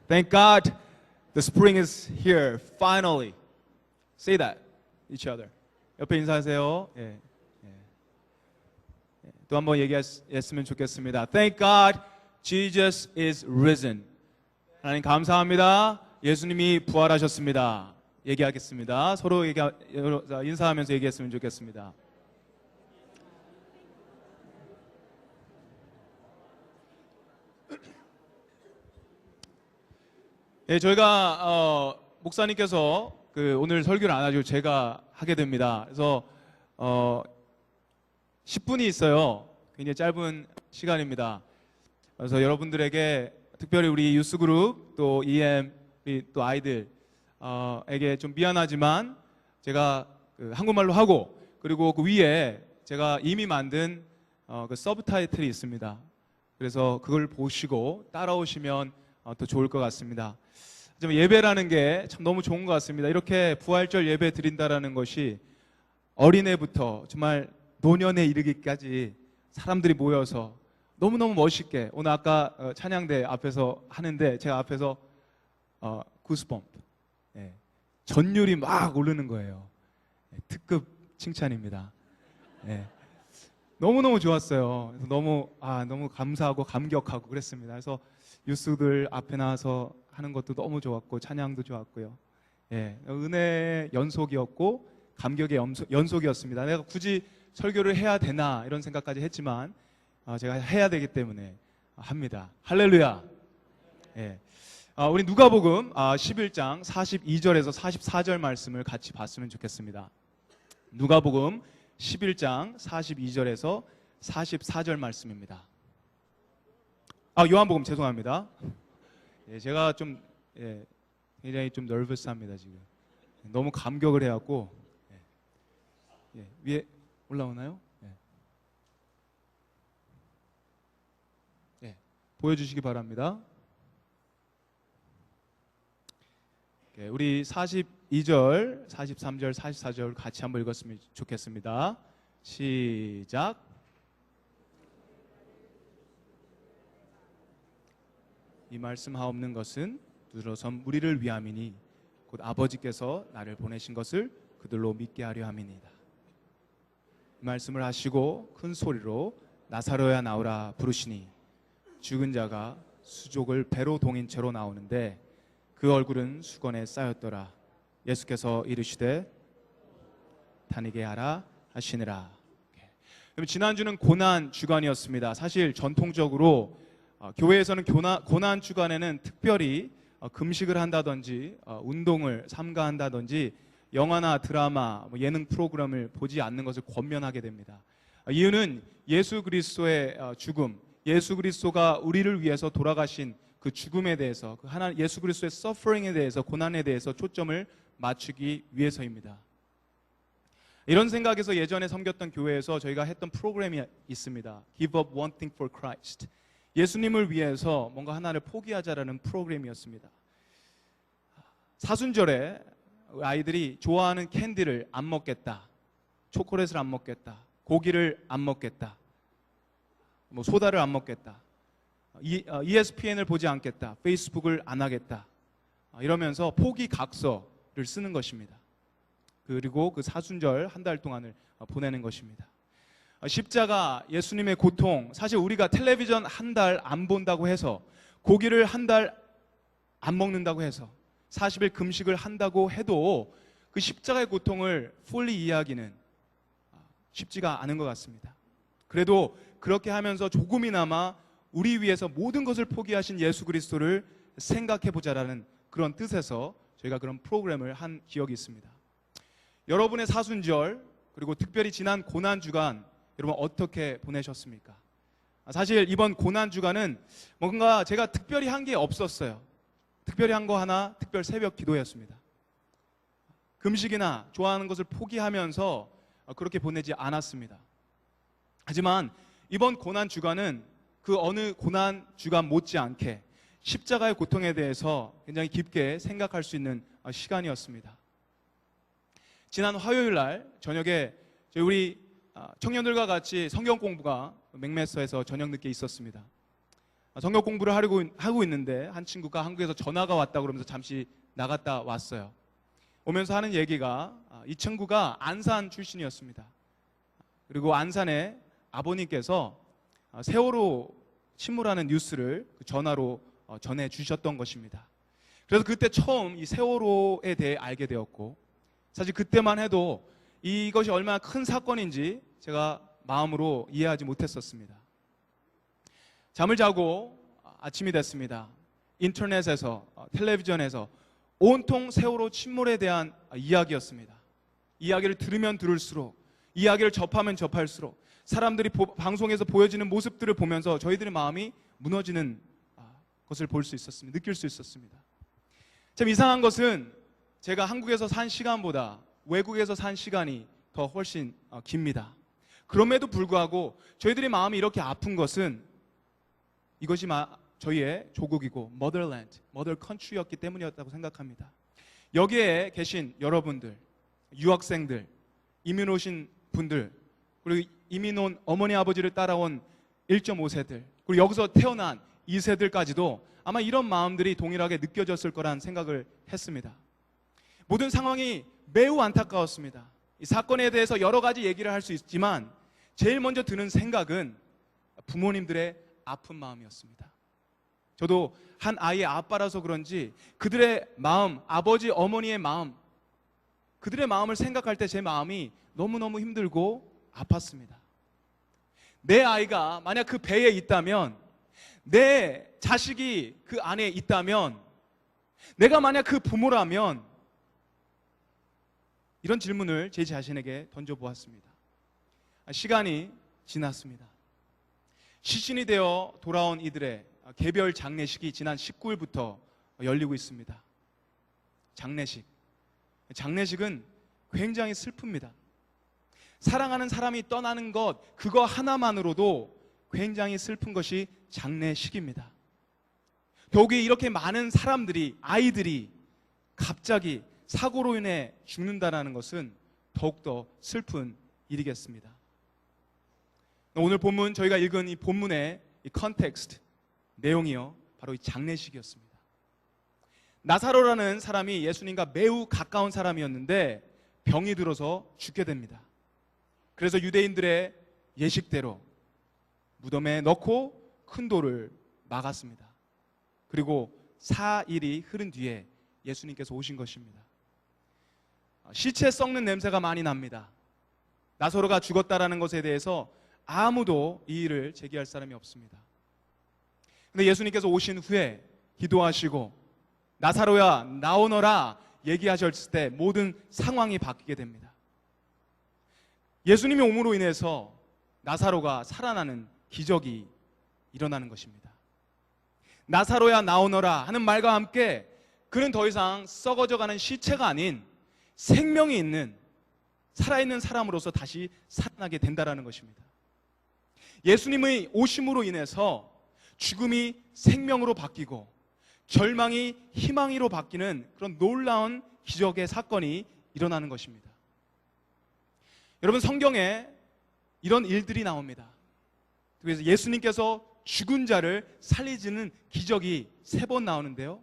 Thank God the spring is here, finally. Say that, each other. 옆에 인사하세요. 예. 또 한번 얘기했으면 좋겠습니다. Thank God Jesus is risen. 하나님 감사합니다. 예수님이 부활하셨습니다. 얘기하겠습니다. 서로 인사하면서 얘기했으면 좋겠습니다. 예, 저희가 목사님께서 오늘 설교를 안 하시고 제가 하게 됩니다. 그래서 10분이 있어요. 굉장히 짧은 시간입니다. 그래서 여러분들에게 특별히 우리 유스그룹 또 EM 또 아이들에게 좀 미안하지만 제가 한국말로 하고 그리고 그 위에 제가 이미 만든 그 서브타이틀이 있습니다. 그래서 그걸 보시고 따라오시면 더 좋을 것 같습니다. 예배라는 게 참 너무 좋은 것 같습니다. 이렇게 부활절 예배 드린다라는 것이 어린애부터 정말 노년에 이르기까지 사람들이 모여서 너무너무 멋있게 오늘 아까 찬양대 앞에서 하는데 제가 앞에서 구스범프 전율이 막 오르는 거예요. 특급 칭찬입니다. 너무너무 좋았어요. 그래서 너무 감사하고 감격하고 그랬습니다. 그래서 유스들 앞에 나와서 하는 것도 너무 좋았고 찬양도 좋았고요. 은혜의 연속이었고 감격의 연속이었습니다. 내가 굳이 설교를 해야 되나 이런 생각까지 했지만 제가 해야 되기 때문에 합니다. 할렐루야. 우리 누가복음 11장 42절에서 44절 말씀을 같이 봤으면 좋겠습니다. 누가복음 11장 42절에서 44절 말씀입니다. 요한복음 죄송합니다. 제가 좀 굉장히 좀 nervous합니다 지금. 너무 감격을 해갖고 위에 올라오나요? 보여주시기 바랍니다. 우리 42절, 43절, 44절 같이 한번 읽었으면 좋겠습니다. 시작. 이 말씀 하옵는 것은 두드러선 무리를 위함이니 곧 아버지께서 나를 보내신 것을 그들로 믿게 하려 함이니이다. 이 말씀을 하시고 큰 소리로 나사로야 나오라 부르시니 죽은 자가 수족을 배로 동인 채로 나오는데 그 얼굴은 수건에 쌓였더라. 예수께서 이르시되 다니게 하라 하시니라. 지난주는 고난 주간이었습니다. 사실 전통적으로 교회에서는 고난 주간에는 특별히 금식을 한다든지 운동을 삼가한다든지 영화나 드라마, 예능 프로그램을 보지 않는 것을 권면하게 됩니다. 이유는 예수 그리스도의 죽음, 예수 그리스도가 우리를 위해서 돌아가신 그 죽음에 대해서, 예수 그리스도의 서퍼링에 대해서, 고난에 대해서 초점을 맞추기 위해서입니다. 이런 생각에서 예전에 섬겼던 교회에서 저희가 했던 프로그램이 있습니다. Give up one thing for Christ. 예수님을 위해서 뭔가 하나를 포기하자라는 프로그램이었습니다. 사순절에 아이들이 좋아하는 캔디를 안 먹겠다, 초콜릿을 안 먹겠다, 고기를 안 먹겠다, 소다를 안 먹겠다, ESPN을 보지 않겠다, 페이스북을 안 하겠다, 이러면서 포기 각서를 쓰는 것입니다. 그리고 그 사순절 한 달 동안을 보내는 것입니다. 십자가, 예수님의 고통, 사실 우리가 텔레비전 한 달 안 본다고 해서, 고기를 한 달 안 먹는다고 해서, 40일 금식을 한다고 해도 그 십자가의 고통을 fully 이해하기는 쉽지가 않은 것 같습니다. 그래도 그렇게 하면서 조금이나마 우리 위해서 모든 것을 포기하신 예수 그리스도를 생각해 보자라는 그런 뜻에서 저희가 그런 프로그램을 한 기억이 있습니다. 여러분의 사순절, 그리고 특별히 지난 고난주간 여러분 어떻게 보내셨습니까? 사실 이번 고난주간은 뭔가 제가 특별히 한 게 없었어요. 특별히 한 거 하나, 특별 새벽 기도였습니다. 금식이나 좋아하는 것을 포기하면서 그렇게 보내지 않았습니다. 하지만 이번 고난주간은 그 어느 고난주간 못지않게 십자가의 고통에 대해서 굉장히 깊게 생각할 수 있는 시간이었습니다. 지난 화요일 날 저녁에 우리 청년들과 같이 성경 공부가 맥메서에서 저녁 늦게 있었습니다. 성경 공부를 하고 있는데 한 친구가 한국에서 전화가 왔다 그러면서 잠시 나갔다 왔어요. 오면서 하는 얘기가 이 친구가 안산 출신이었습니다. 그리고 안산에 아버님께서 세월호 침몰하는 뉴스를 전화로 전해 주셨던 것입니다. 그래서 그때 처음 이 세월호에 대해 알게 되었고, 사실 그때만 해도 이것이 얼마나 큰 사건인지 제가 마음으로 이해하지 못했었습니다. 잠을 자고 아침이 됐습니다. 인터넷에서, 텔레비전에서 온통 세월호 침몰에 대한 이야기였습니다. 이야기를 들으면 들을수록, 이야기를 접하면 접할수록 사람들이 방송에서 보여지는 모습들을 보면서 저희들의 마음이 무너지는 것을 볼 수 있었습니다. 느낄 수 있었습니다. 참 이상한 것은 제가 한국에서 산 시간보다 외국에서 산 시간이 더 훨씬 깁니다. 그럼에도 불구하고 저희들의 마음이 이렇게 아픈 것은 이것이 저희의 조국이고 motherland, mother country였기 때문이었다고 생각합니다. 여기에 계신 여러분들, 유학생들, 이민 오신 분들, 그리고 이민 온 어머니 아버지를 따라온 1.5세들, 그리고 여기서 태어난 2세들까지도 아마 이런 마음들이 동일하게 느껴졌을 거란 생각을 했습니다. 모든 상황이 매우 안타까웠습니다. 이 사건에 대해서 여러 가지 얘기를 할 수 있지만 제일 먼저 드는 생각은 부모님들의 아픈 마음이었습니다. 저도 한 아이의 아빠라서 그런지 그들의 마음, 아버지, 어머니의 마음, 그들의 마음을 생각할 때 제 마음이 너무너무 힘들고 아팠습니다. 내 아이가 만약 그 배에 있다면, 내 자식이 그 안에 있다면, 내가 만약 그 부모라면, 이런 질문을 제 자신에게 던져보았습니다. 시간이 지났습니다. 시신이 되어 돌아온 이들의 개별 장례식이 지난 19일부터 열리고 있습니다. 장례식은 굉장히 슬픕니다. 사랑하는 사람이 떠나는 것, 그거 하나만으로도 굉장히 슬픈 것이 장례식입니다. 더욱이 이렇게 많은 사람들이, 아이들이 갑자기 사고로 인해 죽는다는 것은 더욱더 슬픈 일이겠습니다. 오늘 본문, 저희가 읽은 이 본문의 이 컨텍스트, 내용이요, 바로 이 장례식이었습니다. 나사로라는 사람이 예수님과 매우 가까운 사람이었는데 병이 들어서 죽게 됩니다. 그래서 유대인들의 예식대로 무덤에 넣고 큰 돌을 막았습니다. 그리고 4일이 흐른 뒤에 예수님께서 오신 것입니다. 시체 썩는 냄새가 많이 납니다. 나사로가 죽었다라는 것에 대해서 아무도 이의를 제기할 사람이 없습니다. 근데 예수님께서 오신 후에 기도하시고 나사로야 나오너라 얘기하셨을 때 모든 상황이 바뀌게 됩니다. 예수님의 오므로 인해서 나사로가 살아나는 기적이 일어나는 것입니다. 나사로야 나오너라 하는 말과 함께 그는 더 이상 썩어져가는 시체가 아닌 생명이 있는 살아있는 사람으로서 다시 살아나게 된다는 것입니다. 예수님의 오심으로 인해서 죽음이 생명으로 바뀌고 절망이 희망으로 바뀌는 그런 놀라운 기적의 사건이 일어나는 것입니다. 여러분, 성경에 이런 일들이 나옵니다. 그래서 예수님께서 죽은 자를 살리시는 기적이 3번 나오는데요,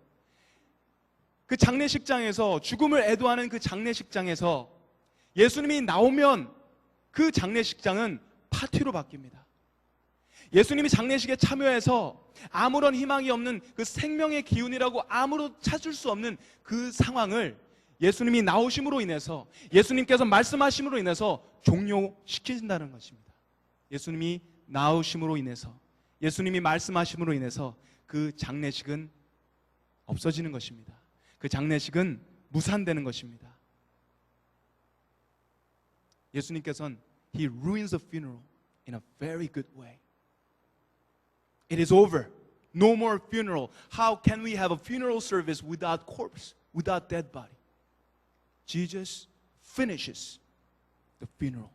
그 장례식장에서, 죽음을 애도하는 그 장례식장에서 예수님이 나오면 그 장례식장은 파티로 바뀝니다. 예수님이 장례식에 참여해서 아무런 희망이 없는 그 생명의 기운이라고 아무도 찾을 수 없는 그 상황을 예수님이 나오심으로 인해서, 예수님께서 말씀하심으로 인해서 종료시킨다는 것입니다. 예수님이 나오심으로 인해서, 예수님이 말씀하심으로 인해서 그 장례식은 없어지는 것입니다. 그 장례식은 무산되는 것입니다. 예수님께서는 He ruins the funeral in a very good way. It is over. No more funeral. How can we have a funeral service without corpse, without dead body? Jesus finishes the funeral.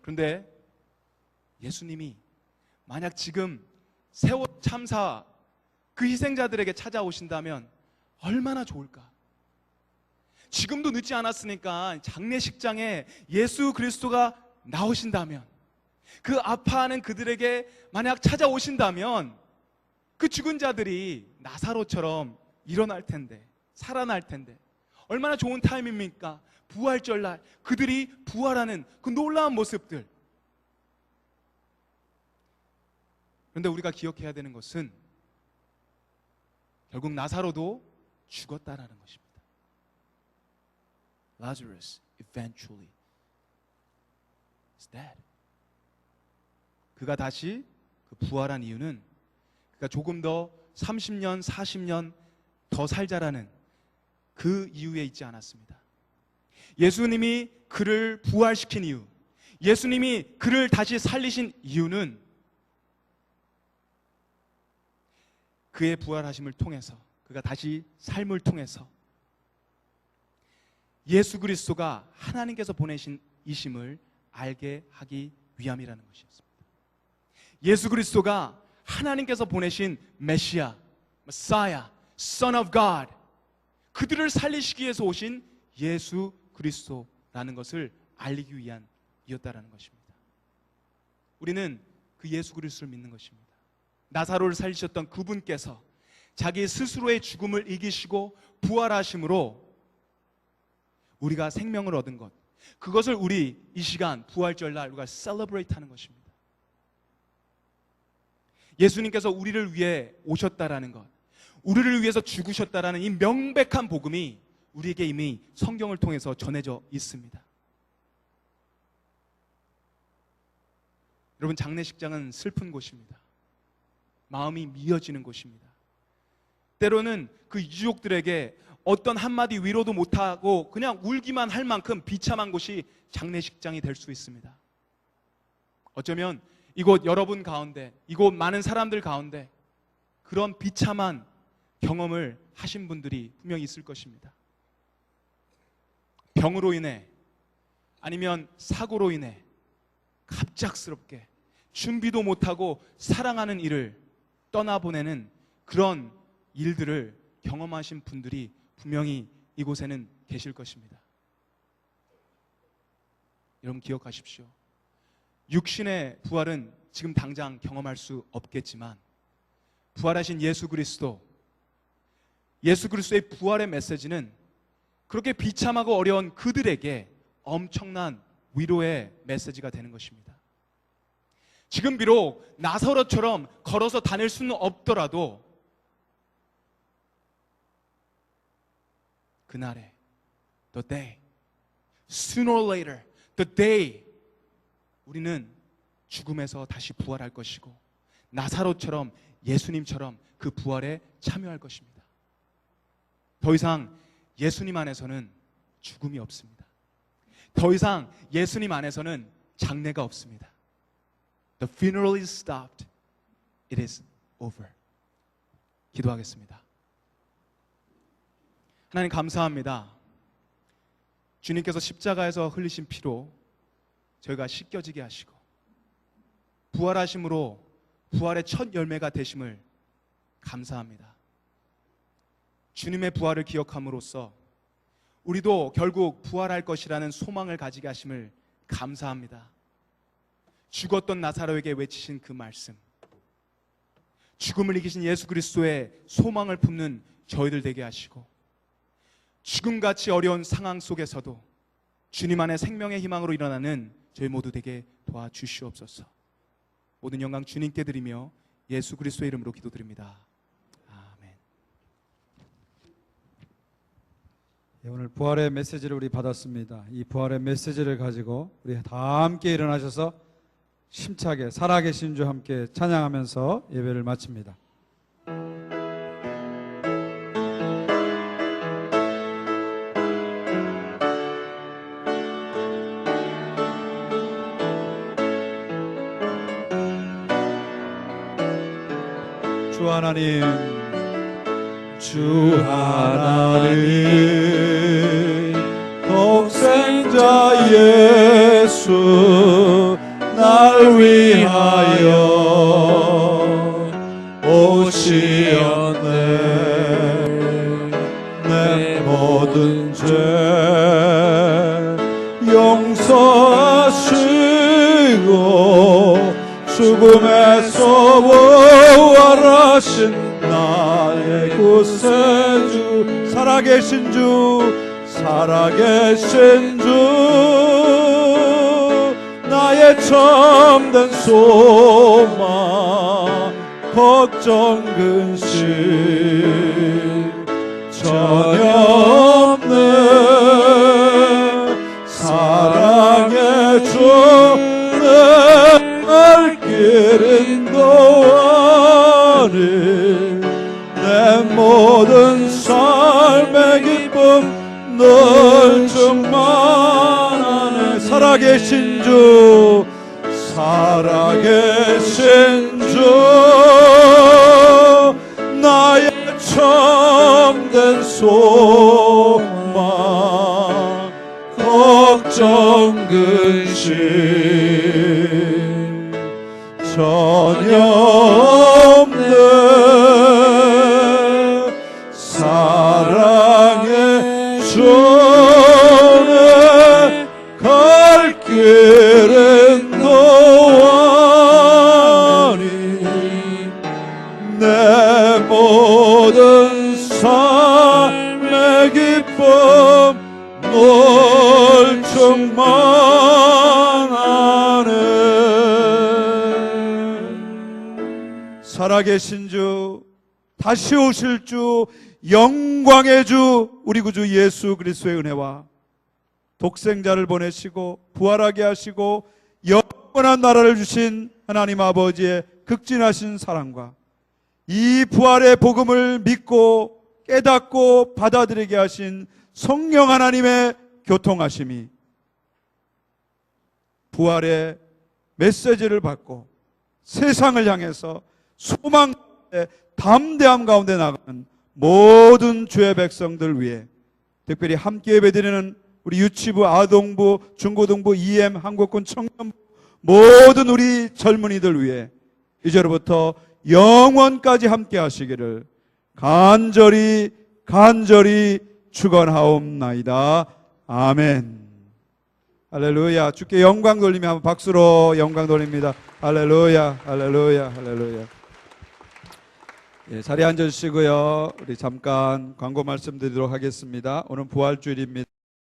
그런데 예수님이 만약 지금 세월호 참사 그 희생자들에게 찾아오신다면 얼마나 좋을까? 지금도 늦지 않았으니까 장례식장에 예수 그리스도가 나오신다면, 그 아파하는 그들에게 만약 찾아오신다면 그 죽은 자들이 나사로처럼 일어날 텐데, 살아날 텐데 얼마나 좋은 타임입니까? 부활절날 그들이 부활하는 그 놀라운 모습들. 그런데 우리가 기억해야 되는 것은 결국 나사로도 죽었다라는 것입니다. Lazarus eventually is dead. 그가 다시 그 부활한 이유는 그가 조금 더 30년, 40년 더 살자라는 그 이유에 있지 않았습니다. 예수님이 그를 부활시킨 이유, 예수님이 그를 다시 살리신 이유는 그의 부활하심을 통해서, 그가 다시 삶을 통해서 예수 그리스도가 하나님께서 보내신 이심을 알게 하기 위함이라는 것이었습니다. 예수 그리스도가 하나님께서 보내신 메시아, Messiah, Son of God, 그들을 살리시기 위해서 오신 예수 그리스도라는 것을 알리기 위한 이었다라는 것입니다. 우리는 그 예수 그리스도를 믿는 것입니다. 나사로를 살리셨던 그분께서 자기 스스로의 죽음을 이기시고 부활하심으로 우리가 생명을 얻은 것, 그것을 우리 이 시간 부활절날 우리가 셀러브레이트 하는 것입니다. 예수님께서 우리를 위해 오셨다라는 것, 우리를 위해서 죽으셨다라는 이 명백한 복음이 우리에게 이미 성경을 통해서 전해져 있습니다. 여러분, 장례식장은 슬픈 곳입니다. 마음이 미어지는 곳입니다. 때로는 그 유족들에게 어떤 한마디 위로도 못하고 그냥 울기만 할 만큼 비참한 곳이 장례식장이 될 수 있습니다. 어쩌면 이곳 여러분 가운데, 이곳 많은 사람들 가운데 그런 비참한 경험을 하신 분들이 분명히 있을 것입니다. 병으로 인해 아니면 사고로 인해 갑작스럽게 준비도 못하고 사랑하는 이를 떠나보내는 그런 일들을 경험하신 분들이 분명히 이곳에는 계실 것입니다. 여러분 기억하십시오. 육신의 부활은 지금 당장 경험할 수 없겠지만 부활하신 예수 그리스도의 부활의 메시지는 그렇게 비참하고 어려운 그들에게 엄청난 위로의 메시지가 되는 것입니다. 지금 비록 나사로처럼 걸어서 다닐 수는 없더라도 그날에 the day, sooner or later, the day 우리는 죽음에서 다시 부활할 것이고 나사로처럼 예수님처럼 그 부활에 참여할 것입니다. 더 이상 예수님 안에서는 죽음이 없습니다. 더 이상 예수님 안에서는 장례가 없습니다. The funeral is stopped. It is over. 기도하겠습니다. 하나님 감사합니다. 주님께서 십자가에서 흘리신 피로 저희가 씻겨지게 하시고 부활하심으로 부활의 첫 열매가 되심을 감사합니다. 주님의 부활을 기억함으로써 우리도 결국 부활할 것이라는 소망을 가지게 하심을 감사합니다. 죽었던 나사로에게 외치신 그 말씀, 죽음을 이기신 예수 그리스도의 소망을 품는 저희들 되게 하시고 죽음같이 어려운 상황 속에서도 주님 안에 생명의 희망으로 일어나는 저희 모두 되게 도와주시옵소서. 모든 영광 주님께 드리며 예수 그리스도의 이름으로 기도드립니다. 아멘. 오늘 부활의 메시지를 우리 받았습니다. 이 부활의 메시지를 가지고 우리 다 함께 일어나셔서 힘차게 살아계신 주 함께 찬양하면서 예배를 마칩니다. 주 하나님, 주 하나님, 독생자 예수 날 위하여 오시었네. 내 모든 죄 용서하시고 죽음에서 부활하신 주 살아계신 주 살아계신 주 나의 참된 소망 걱정 근심 전혀 없는 사랑의 주 내 길은 도와니 내 모든 삶의 기쁨 널 충만하네 살아계신 주 살아계신 주 나의 참된 소망 걱정 근심 전혀 없는 사랑의 주는 갈 길은 노하니 내 모든 삶의 기쁨 널 충만하네 살아계신 주 다시 오실 주 영광의 주 우리 구주 예수 그리스도의 은혜와 독생자를 보내시고 부활하게 하시고 영원한 나라를 주신 하나님 아버지의 극진하신 사랑과 이 부활의 복음을 믿고 깨닫고 받아들이게 하신 성령 하나님의 교통하심이 부활의 메시지를 받고 세상을 향해서 소망 가운데 담대함 가운데 나가는 모든 주의 백성들 위해 특별히 함께 예배드리는 우리 유치부, 아동부, 중고등부, EM, 한국군 청년부 모든 우리 젊은이들 위해 이제로부터 영원까지 함께 하시기를 간절히 축원하옵나이다. 아멘. 할렐루야. 주께 영광 돌리며 한번 박수로 영광 돌립니다. 할렐루야. 할렐루야. 할렐루야. 예, 자리에 앉으시고요. 우리 잠깐 광고 말씀드리도록 하겠습니다. 오늘 부활주일입니다.